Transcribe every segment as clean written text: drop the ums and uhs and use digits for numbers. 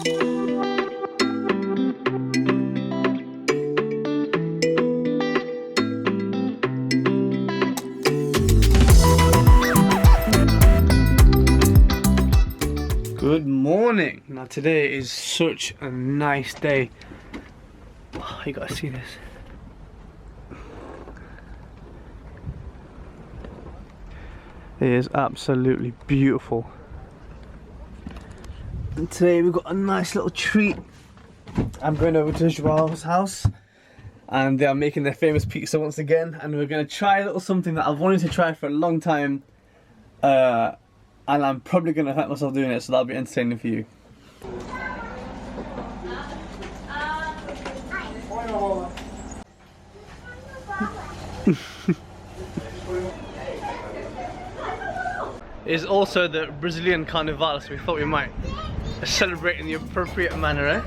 Good morning. Now today is such a nice day. Oh, you gotta see this. It is absolutely beautiful. And today we've got a nice little treat. I'm going over to Joao's house and they are making their famous pizza once again, and we're going to try a little something that I've wanted to try for a long time, and I'm probably going to hurt myself doing it, so that'll be entertaining for you. It's also the Brazilian Carnival, so we thought we might celebrate in the appropriate manner, eh?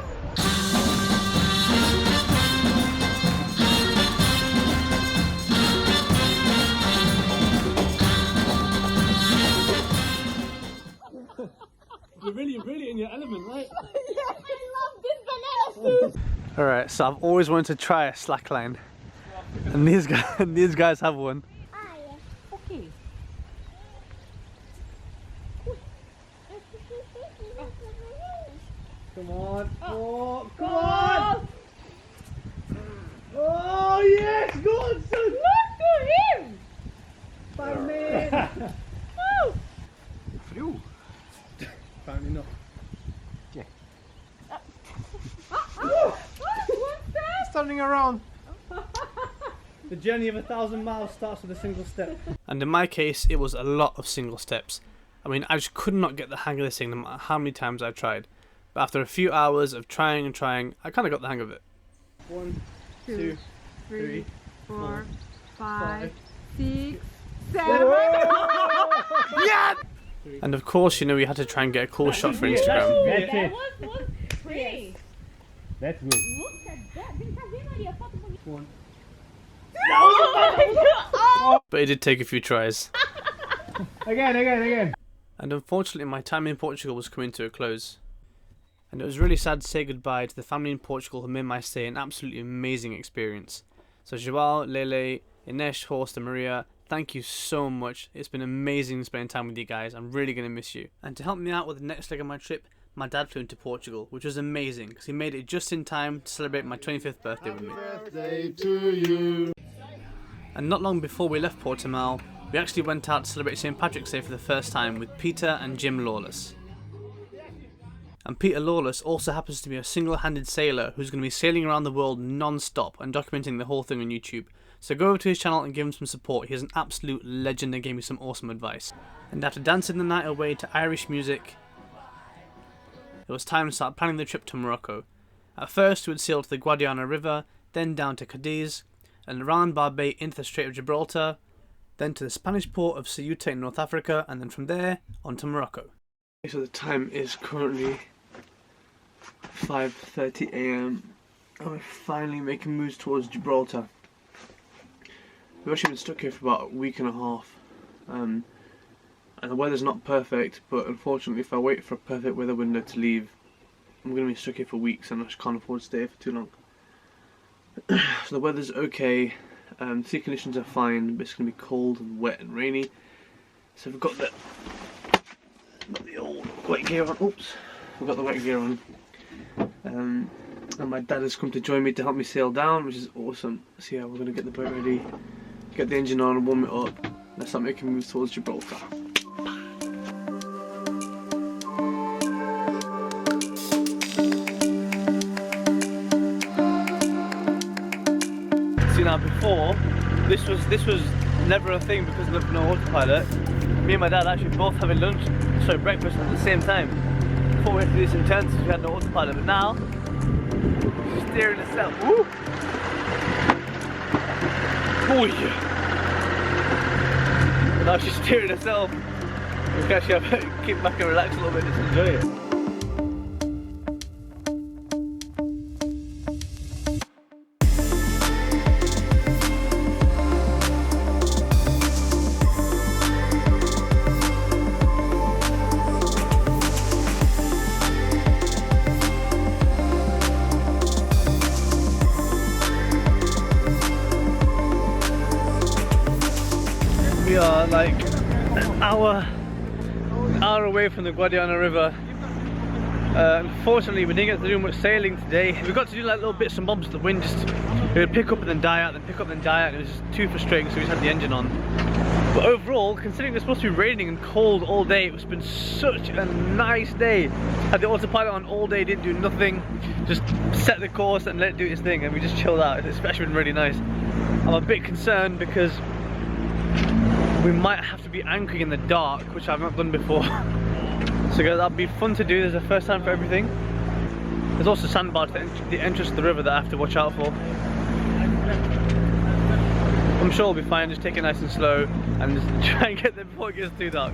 You're really in your element, right? Yeah, I love this banana soup! Alright, so I've always wanted to try a slackline, and these guys have one. Okay. Come on. Oh, come on! Oh, yes! Go on, son! Look to him! 5 minutes! Oh. Phew. Found enough. Yeah. What's that? Standing around. The journey of 1,000 miles starts with a single step. And in my case, it was a lot of single steps. I mean, I just could not get the hang of this thing no matter how many times I tried. But after a few hours of trying and trying, I kind of got the hang of it. 1, 2, 3, 4, 5, 6, 7. Yeah! And of course, you know, we had to try and get a cool shot for Instagram. That was pretty. That's good. Look at that. Vem cá ver, Maria. Falta um pouquinho. 1. But it did take a few tries. Again. And unfortunately, my time in Portugal was coming to a close. And it was really sad to say goodbye to the family in Portugal who made my stay an absolutely amazing experience. So Joao, Lele, Ines, Horst and Maria, thank you so much. It's been amazing spending time with you guys. I'm really going to miss you. And to help me out with the next leg of my trip, my dad flew into Portugal, which was amazing because he made it just in time to celebrate my 25th birthday with me. Happy birthday to you. And not long before we left Portimao, we actually went out to celebrate St. Patrick's Day for the first time with Peter and Jim Lawless. And Peter Lawless also happens to be a single-handed sailor who's going to be sailing around the world non-stop and documenting the whole thing on YouTube. So go over to his channel and give him some support. He's an absolute legend and gave me some awesome advice. And after dancing the night away to Irish music, it was time to start planning the trip to Morocco. At first we would sail to the Guadiana River, then down to Cadiz, and around Barbate into the Strait of Gibraltar, then to the Spanish port of Ceuta in North Africa, and then from there on to Morocco. So the time is currently 5:30 AM and we're finally making moves towards Gibraltar. We've actually been stuck here for about a week and a half, and the weather's not perfect, but unfortunately if I wait for a perfect weather window to leave, I'm going to be stuck here for weeks and I just can't afford to stay here for too long. So the weather's okay, sea conditions are fine, but it's going to be cold and wet and rainy. So we've got the old wet gear on. Oops, we've got the wet gear on. And my dad has come to join me to help me sail down, which is awesome. So yeah, we're going to get the boat ready, get the engine on and warm it up. Let's start making moves towards Gibraltar. See, now before, this was never a thing because of no autopilot. Me and my dad actually both having breakfast at the same time. Before we had to do this in turns because we had no autopilot, but now she's steering herself. Woo! Oh yeah! But now she's steering herself. We can actually have to kick back and relax a little bit and just enjoy it. We are like an hour away from the Guadiana River. Unfortunately, we didn't get to do much sailing today. We got to do like little bits and bobs. The wind just it would pick up and then die out, then pick up and then die out. It was just too frustrating, so we just had the engine on. But overall, considering it's supposed to be raining and cold all day, it's been such a nice day. Had the autopilot on all day, didn't do nothing, just set the course and let it do its thing, and we just chilled out. It's actually been really nice. I'm a bit concerned because we might have to be anchoring in the dark, which I've not done before. So that'll be fun to do. There's a first time for everything. There's also sandbars at the entrance to the river that I have to watch out for. I'm sure we'll be fine, just take it nice and slow and just try and get there before it gets too dark.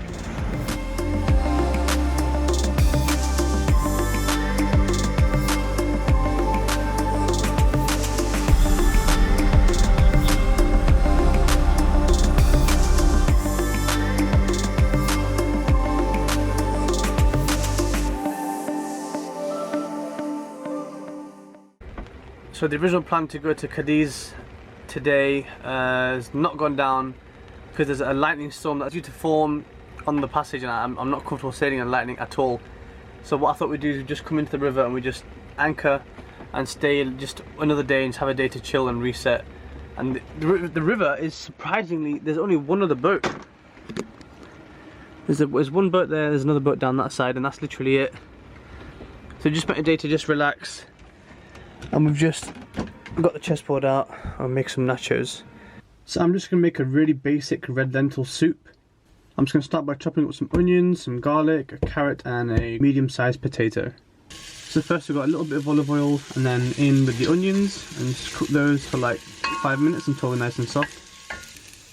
So the original plan to go to Cadiz today has not gone down because there's a lightning storm that's due to form on the passage, and I'm not comfortable sailing in lightning at all. So what I thought we'd do is just come into the river and we just anchor and stay just another day and just have a day to chill and reset. And the river is surprisingly, there's only one other boat. There's one boat there, there's another boat down that side, and that's literally it. So just spent a day to just relax, and we've just got the chessboard out. I'll make some nachos. So I'm just going to make a really basic red lentil soup. I'm just going to start by chopping up some onions, some garlic, a carrot and a medium-sized potato. So first we've got a little bit of olive oil and then in with the onions and just cook those for like 5 minutes until they're nice and soft.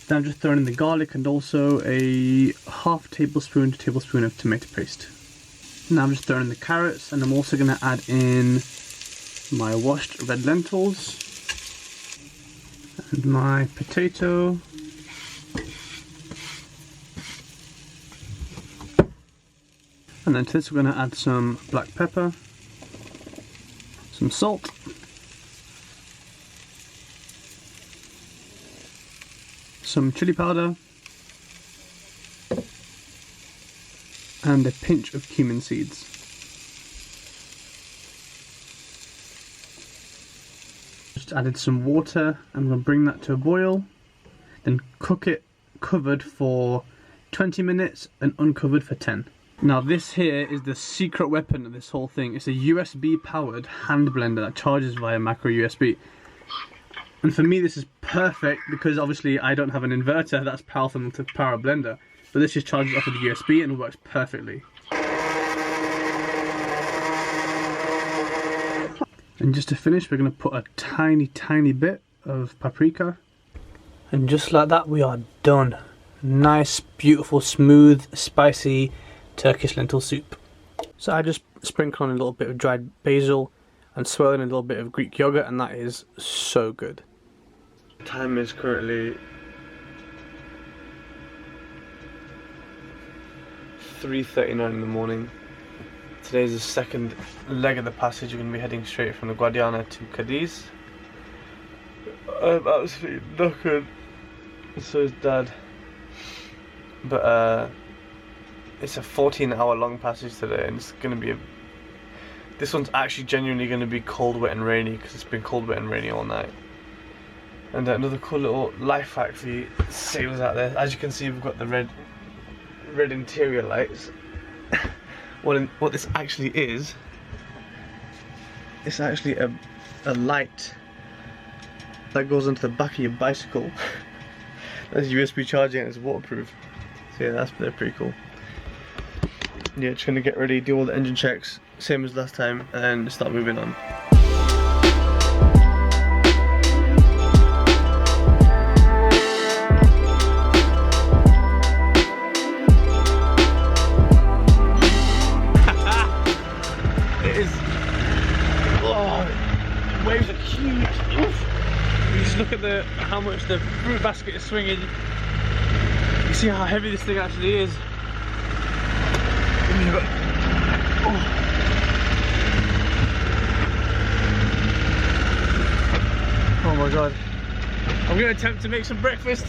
Then I'm just throwing in the garlic and also a half tablespoon to tablespoon of tomato paste. Now I'm just throwing in the carrots, and I'm also going to add in my washed red lentils and my potato, and then to this we're going to add some black pepper, some salt, some chili powder, and a pinch of cumin seeds. Just added some water. I'm going to bring that to a boil, then cook it covered for 20 minutes and uncovered for 10. Now this here is the secret weapon of this whole thing. It's a USB powered hand blender that charges via macro USB. And for me this is perfect because obviously I don't have an inverter that's powerful enough to power a blender. But this just charges off of the USB and works perfectly. And just to finish, we're going to put a tiny bit of paprika. And just like that, we are done. Nice, beautiful, smooth, spicy Turkish lentil soup. So I just sprinkle on a little bit of dried basil and swirl in a little bit of Greek yogurt, and that is so good. The time is currently 3:39 in the morning. Today's the second leg of the passage. We're going to be heading straight from the Guadiana to Cadiz. I'm absolutely knackered. So is Dad. But it's a 14-hour long passage today, and it's going to be this one's actually genuinely going to be cold, wet and rainy because it's been cold, wet and rainy all night. And another cool little life hack for you sailors out there. As you can see, we've got the red interior lights. What this actually is, it's actually a light that goes onto the back of your bicycle. That's USB charging and it's waterproof. So yeah, that's pretty cool. Yeah, just gonna get ready, do all the engine checks, same as last time, and start moving on. Waves are huge. Oof. You just look at how much the fruit basket is swinging. You see how heavy this thing actually is. Oh my god. I'm going to attempt to make some breakfast.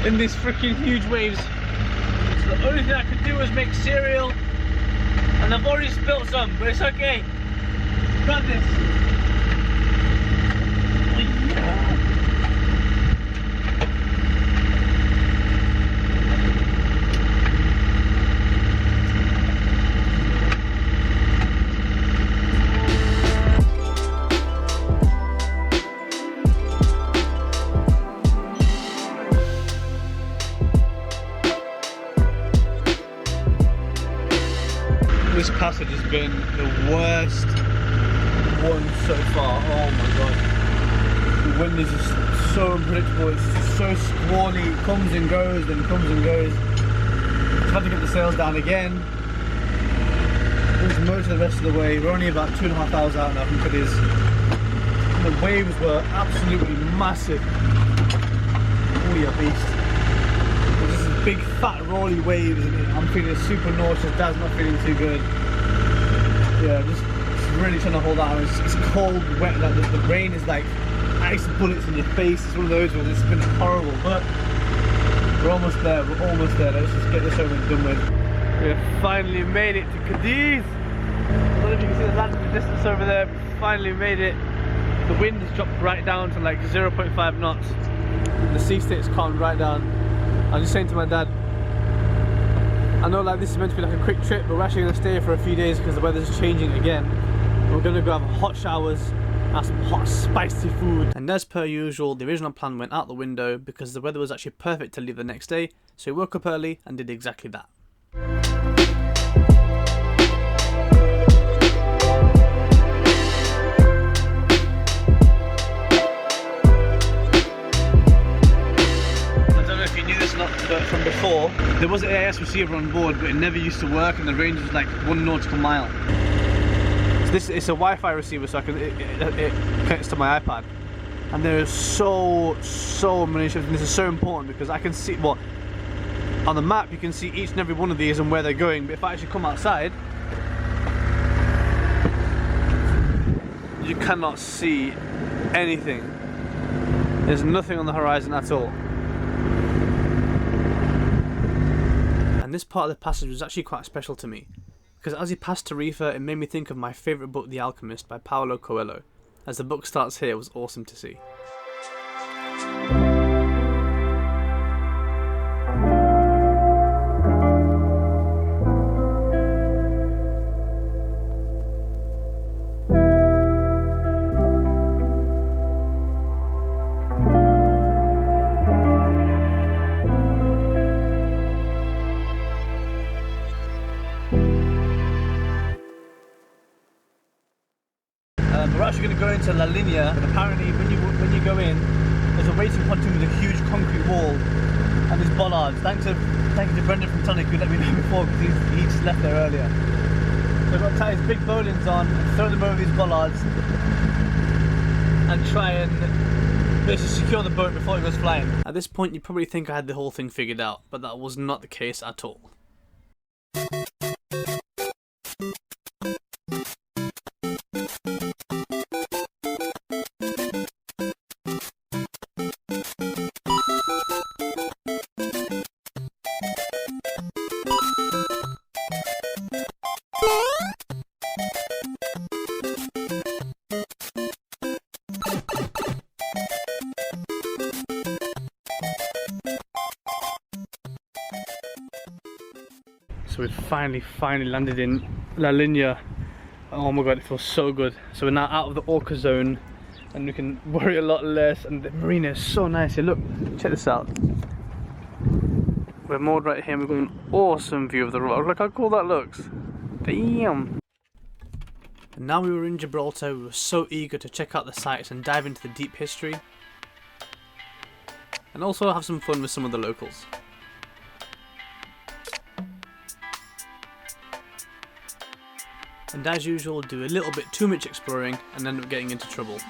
in these freaking huge waves. So the only thing I could do was make cereal, and I've already spilt some, but it's okay. Got this. This passage has been the worst one so far. Oh my god. The wind is just so unpredictable, it's just so squally. It comes and goes, then comes and goes. I've had to get the sails down again. There's most of the rest of the way. We're only about 2.5 hours out now from Cadiz. The waves were absolutely massive. Oh, you beast. Big fat rolly waves, and I'm feeling super nauseous. Dad's not feeling too good. Yeah, just really trying to hold out. It's cold, wet. Like the rain is like ice bullets in your face. It's one of those ones. It's been horrible, but we're almost there. We're almost there. Let's just get this over and done with. We have finally made it to Cadiz. I don't know if you can see the land in the distance over there. We finally made it. The wind has dropped right down to like 0.5 knots. The sea state's calmed right down. I'm just saying to my dad, I know like this is meant to be like a quick trip, but we're actually going to stay for a few days because the weather's changing again. We're going to go have hot showers, have some hot spicy food. And as per usual, the original plan went out the window because the weather was actually perfect to leave the next day, so we woke up early and did exactly that. But from before, there was an AIS receiver on board, but it never used to work, and the range was like 1 nautical mile. So this it's a Wi-Fi receiver, so it connects to my iPad. And there is so many ships, and this is so important because I can see, well, on the map you can see each and every one of these and where they're going. But if I actually come outside, you cannot see anything. There's nothing on the horizon at all. And this part of the passage was actually quite special to me, because as he passed Tarifa, it made me think of my favourite book, The Alchemist by Paulo Coelho. As the book starts here, it was awesome to see. We're actually going to go into La Linea, and apparently when you go in, there's a waiting pontoon with a huge concrete wall and these bollards. Thank you to Brendan from Tonic who let me know before, because he just left there earlier. So I've got to tie his big bowlines on and throw them over these bollards and try and basically secure the boat before it goes flying. At this point you'd probably think I had the whole thing figured out, but that was not the case at all. So we've finally landed in La Linea. Oh my god, it feels so good. So we're now out of the orca zone and we can worry a lot less, and the marina is so nice here. Look, check this out. We're moored right here and we've got an awesome view of the rock. Look how cool that looks. Damn! And now we were in Gibraltar, we were so eager to check out the sights and dive into the deep history. And also have some fun with some of the locals. And as usual, do a little bit too much exploring and end up getting into trouble.